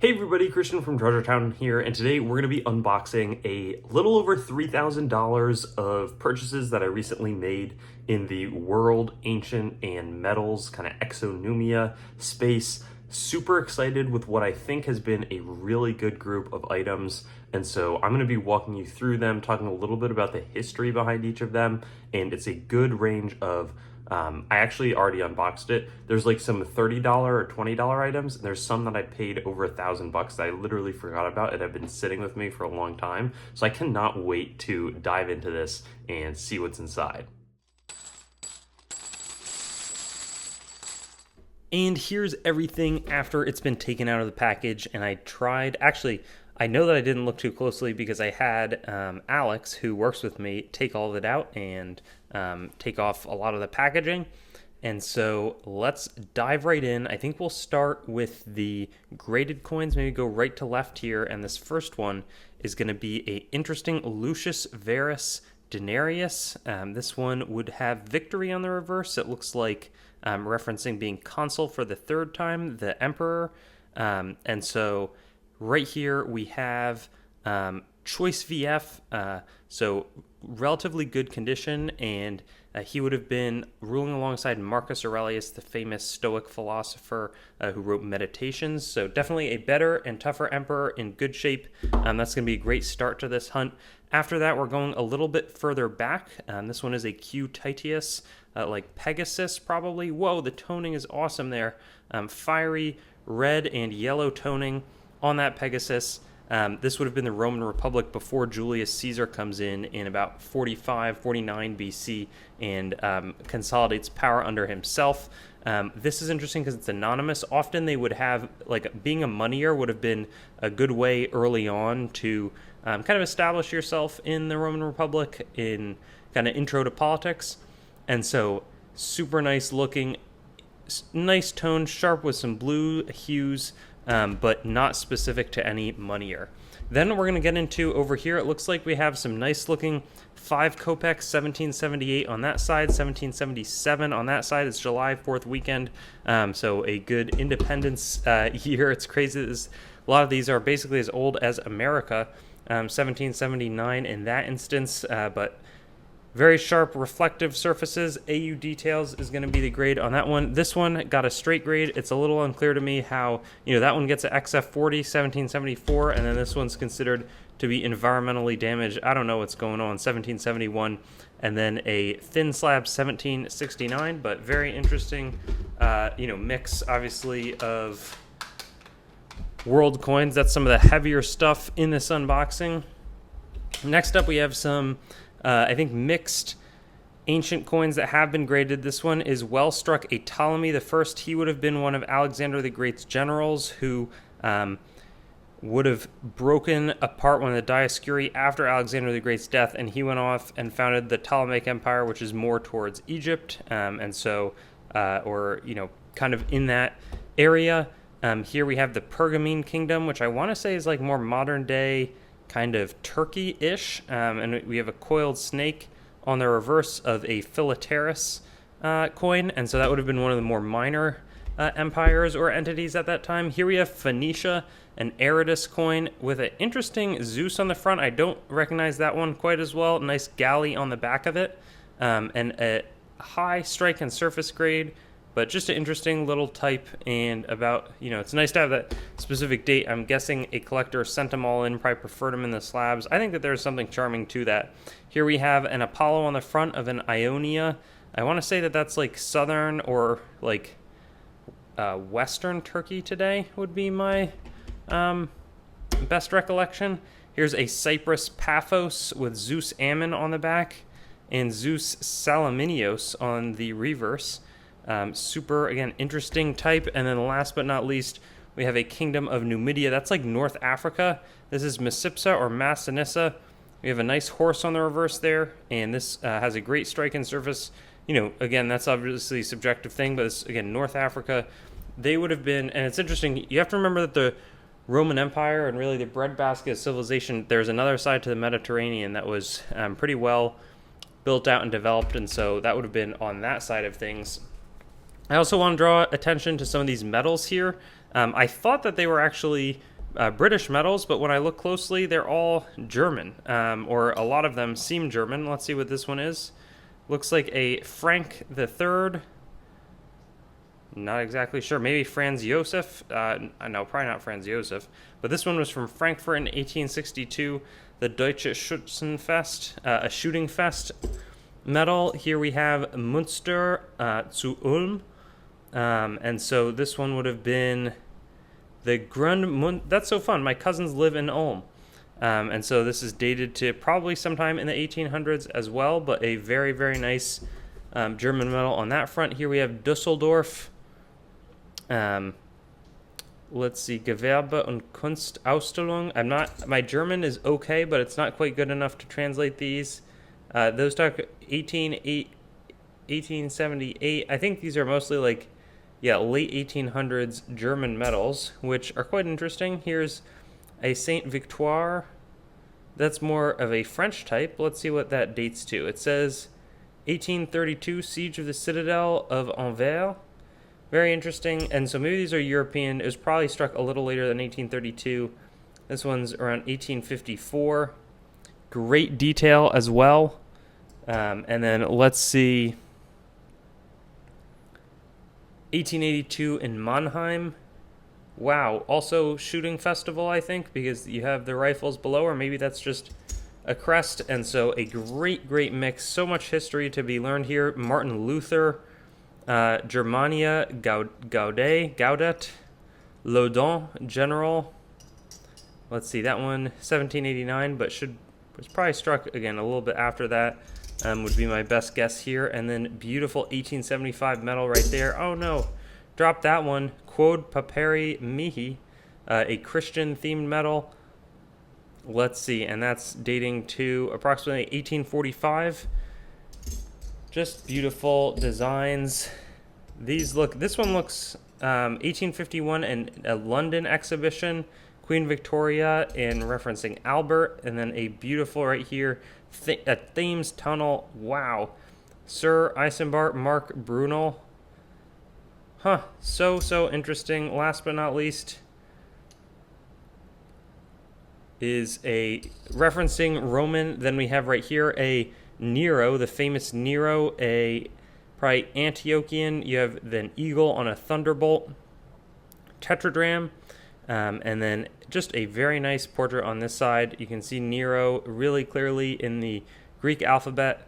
Hey everybody, Christian from Treasure Town here, and today we're going to be unboxing a little over $3,000 of purchases that I recently made in the world, ancient, and metals, kind of exonumia space. Super excited with what I think has been a really good group of items, and so I'm going to be walking you through them, talking a little bit about the history behind each of them, and it's a good range of I actually already unboxed it. There's like some $30 or $20 items, and there's some that I paid over $1,000 that I literally forgot about and have been sitting with me for a long time. So I cannot wait to dive into this and see what's inside. And here's everything after it's been taken out of the package. And I know that I didn't look too closely because I had Alex, who works with me, take all of it out and take off a lot of the packaging. And so let's dive right in. I think we'll start with the graded coins, maybe go right to left here. And this first one is going to be a interesting Lucius Verus Denarius. This one would have victory on the reverse. It looks like referencing being consul for the third time, the emperor. And so right here we have choice VF, so relatively good condition, and he would have been ruling alongside Marcus Aurelius, the famous Stoic philosopher who wrote Meditations. So definitely a better and tougher emperor in good shape. That's going to be a great start to this hunt. After that, we're going a little bit further back. This one is a Q Titius, like Pegasus probably. Whoa, the toning is awesome there. Fiery red and yellow toning on that Pegasus. This would have been the Roman Republic before Julius Caesar comes in about 45, 49 BC and consolidates power under himself. This is interesting because it's anonymous. Often they would have, like, being a moneyer would have been a good way early on to kind of establish yourself in the Roman Republic in kind of intro to politics. And so super nice looking, nice tone, sharp with some blue hues, but not specific to any moneyer. Then we're going to get into over here. It looks like we have some nice looking 5 kopecks, 1778 on that side, 1777 on that side. It's July 4th weekend, so a good independence year. It's crazy. A lot of these are basically as old as America, 1779 in that instance, but very sharp reflective surfaces. AU details is going to be the grade on that one. This one got a straight grade. It's a little unclear to me how, that one gets an XF40, 1774, and then this one's considered to be environmentally damaged. I don't know what's going on, 1771, and then a thin slab, 1769, but very interesting, mix, obviously, of world coins. That's some of the heavier stuff in this unboxing. Next up, we have some I think mixed ancient coins that have been graded. This one is well struck, a Ptolemy the First. He would have been one of Alexander the Great's generals who would have broken apart one of the Dioscuri after Alexander the Great's death, and he went off and founded the Ptolemaic Empire, which is more towards Egypt, and so, kind of in that area. Here we have the Pergamene Kingdom, which I want to say is like more modern day kind of Turkey-ish, and we have a coiled snake on the reverse of a Philetaerus coin, and so that would have been one of the more minor empires or entities at that time. Here we have Phoenicia, an Aratus coin with an interesting Zeus on the front. I don't recognize that one quite as well. Nice galley on the back of it, and a high strike and surface grade, but just an interesting little type, and about, it's nice to have that specific date. I'm guessing a collector sent them all in, probably preferred them in the slabs. I think that there's something charming to that. Here we have an Apollo on the front of an Ionia. I want to say that that's like southern or like western Turkey today would be my best recollection. Here's a Cyprus Paphos with Zeus Ammon on the back and Zeus Salaminios on the reverse. Super, again, interesting type. And then last but not least, we have a Kingdom of Numidia. That's like North Africa. This is Messipsa or Massinissa. We have a nice horse on the reverse there, and this has a great strike and surface. Again, that's obviously a subjective thing, but it's, again, North Africa. They would have been, and it's interesting, you have to remember that the Roman Empire and really the breadbasket of civilization, there's another side to the Mediterranean that was pretty well built out and developed, and so that would have been on that side of things. I also want to draw attention to some of these metals here. I thought that they were actually British medals, but when I look closely, they're all German, or a lot of them seem German. Let's see what this one is. Looks like a Frank the Third. Not exactly sure. Maybe Franz Josef. No, probably not Franz Josef. But this one was from Frankfurt in 1862, the Deutsche Schützenfest, a shooting fest medal. Here we have Münster zu Ulm. And so this one would have been the Grund. That's so fun. My cousins live in Ulm. And so this is dated to probably sometime in the 1800s as well, but a very, very nice German medal on that front. Here we have Düsseldorf. Let's see, Gewerbe und Kunstausstellung. My German is okay, but it's not quite good enough to translate these. Those talk 1878. I think these are mostly like, late 1800s German medals, which are quite interesting. Here's a Saint Victoire. That's more of a French type. Let's see what that dates to. It says 1832, Siege of the Citadel of Anvers. Very interesting. And so maybe these are European. It was probably struck a little later than 1832. This one's around 1854. Great detail as well. And then let's see. 1882 in Mannheim. Wow. Also shooting festival, I think, because you have the rifles below, or maybe that's just a crest. And so a great, great mix. So much history to be learned here. Martin Luther. Germania, Gaudet, Laudon, General. Let's see, that one, 1789, but was probably struck again a little bit after that. Would be my best guess here. And then beautiful 1875 medal right there. Oh no, dropped that one. Quod Paperi Mihi, a Christian-themed medal. Let's see, and that's dating to approximately 1845. Just beautiful designs. This one looks 1851 and a London exhibition, Queen Victoria in referencing Albert, and then a beautiful right here, a Thames Tunnel. Wow. Sir Isambard Mark Brunel. So interesting. Last but not least is a referencing Roman. Then we have right here a Nero, the famous Nero, a probably Antiochian. You have an eagle on a thunderbolt, tetradrachm, and then just a very nice portrait on this side. You can see Nero really clearly in the Greek alphabet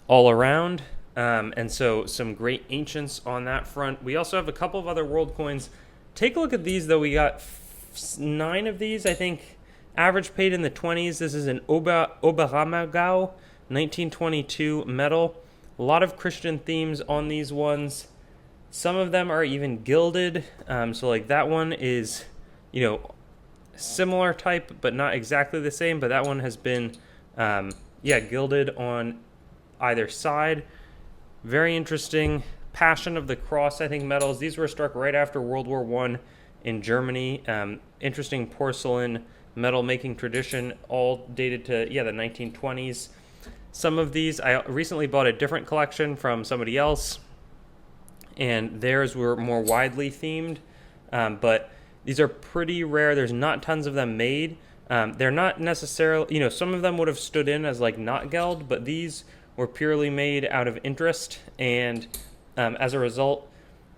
all around, and so some great ancients on that front. We also have a couple of other world coins. Take a look at these, though. We got 9 of these, I think, average paid in the 20s. This is an Oberammergau 1922 medal. A lot of Christian themes on these ones. Some of them are even gilded. So like that one is, similar type, but not exactly the same. But that one has been, gilded on either side. Very interesting. Passion of the Cross, I think, medals. These were struck right after World War I in Germany. Interesting porcelain medal making tradition, all dated to, the 1920s. Some of these, I recently bought a different collection from somebody else, and theirs were more widely themed, but these are pretty rare. There's not tons of them made. They're not necessarily, some of them would have stood in as like not geld, but these were purely made out of interest, and as a result,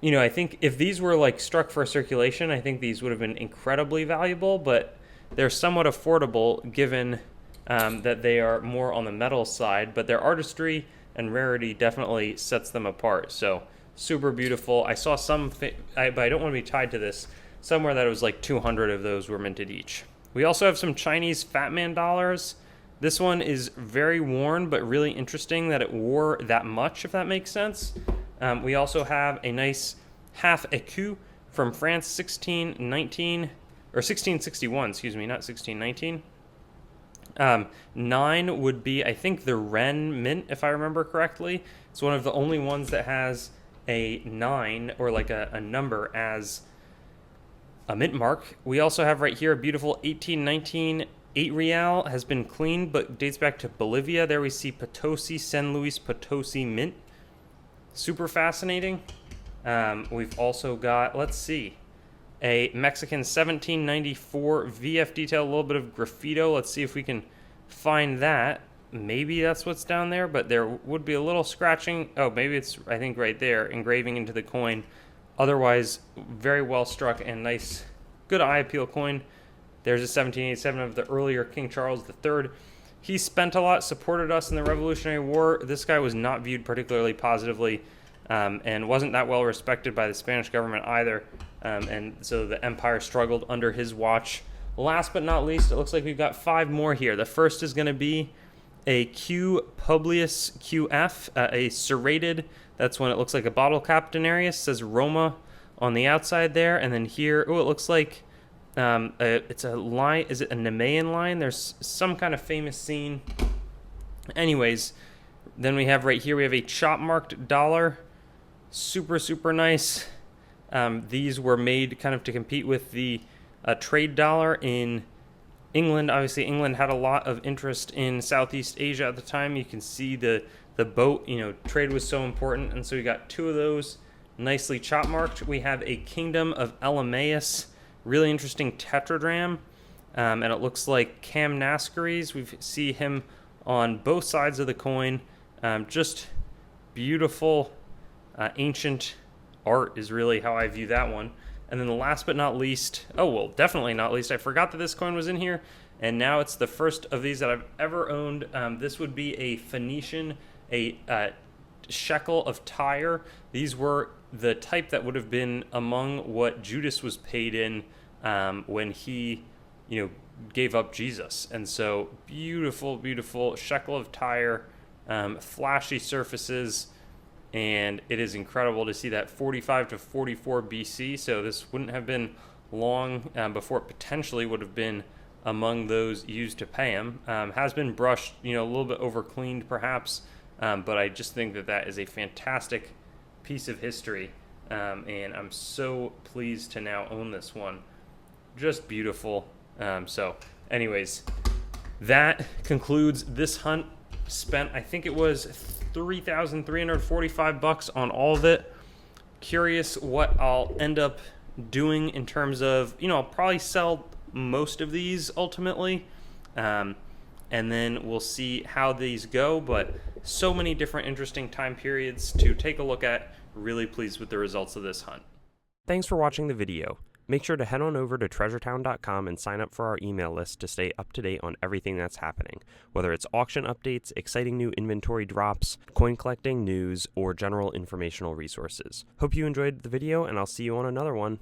I think if these were like struck for circulation, I think these would have been incredibly valuable, but they're somewhat affordable given that they are more on the metal side, but their artistry and rarity definitely sets them apart. So super beautiful. I saw some, but I don't want to be tied to this, somewhere that it was like 200 of those were minted each. We also have some Chinese Fat Man dollars. This one is very worn, but really interesting that it wore that much, if that makes sense. We also have a nice half écu from France, 1661, not 1619. 9 would be, I think, the Ren Mint, if I remember correctly. It's one of the only ones that has a 9 or like a number as a mint mark. We also have right here a beautiful 1819 8 real, has been cleaned but dates back to Bolivia. There we see Potosi, San Luis Potosi Mint. Super fascinating. We've also got, let's see, a Mexican 1794 VF detail, a little bit of graffito. Let's see if we can find that. Maybe that's what's down there, but there would be a little scratching. Oh, maybe it's, I think, right there, engraving into the coin. Otherwise, very well struck and nice, good eye appeal coin. There's a 1787 of the earlier King Charles III. He spent a lot, supported us in the Revolutionary War. This guy was not viewed particularly positively, and wasn't that well respected by the Spanish government either. And so the empire struggled under his watch. Last but not least, it looks like we've got 5 more here. The first is going to be a Q Publius QF, a serrated. That's when it looks like a bottle cap denarius. Says Roma on the outside there, and then here, oh, it looks like it's a line. Is it a Nemean line? There's some kind of famous scene. Anyways, then we have right here, we have a chop marked dollar. Super, super nice. These were made kind of to compete with the trade dollar in England. Obviously, England had a lot of interest in Southeast Asia at the time. You can see the boat, trade was so important. And so we got 2 of those nicely chop marked. We have a Kingdom of Elemaeus, really interesting tetradrachm. And it looks like Camnascaries. We see him on both sides of the coin. Just beautiful, ancient art is really how I view that one. And then the last but not least, definitely not least, I forgot that this coin was in here, and now it's the first of these that I've ever owned. This would be a Phoenician, a Shekel of Tyre. These were the type that would have been among what Judas was paid in when he, gave up Jesus. And so beautiful, beautiful Shekel of Tyre, flashy surfaces. And it is incredible to see that 45 to 44 BC. So this wouldn't have been long before it potentially would have been among those used to pay him. Has been brushed, a little bit over cleaned perhaps. But I just think that is a fantastic piece of history. And I'm so pleased to now own this one. Just beautiful. So anyways, that concludes this hunt. Spent, I think it was $3,345 on all of it. Curious what I'll end up doing in terms of, I'll probably sell most of these ultimately. And then we'll see how these go, but so many different interesting time periods to take a look at. Really pleased with the results of this hunt. Thanks for watching the video. Make sure to head on over to treasuretown.com and sign up for our email list to stay up to date on everything that's happening, whether it's auction updates, exciting new inventory drops, coin collecting news, or general informational resources. Hope you enjoyed the video, and I'll see you on another one.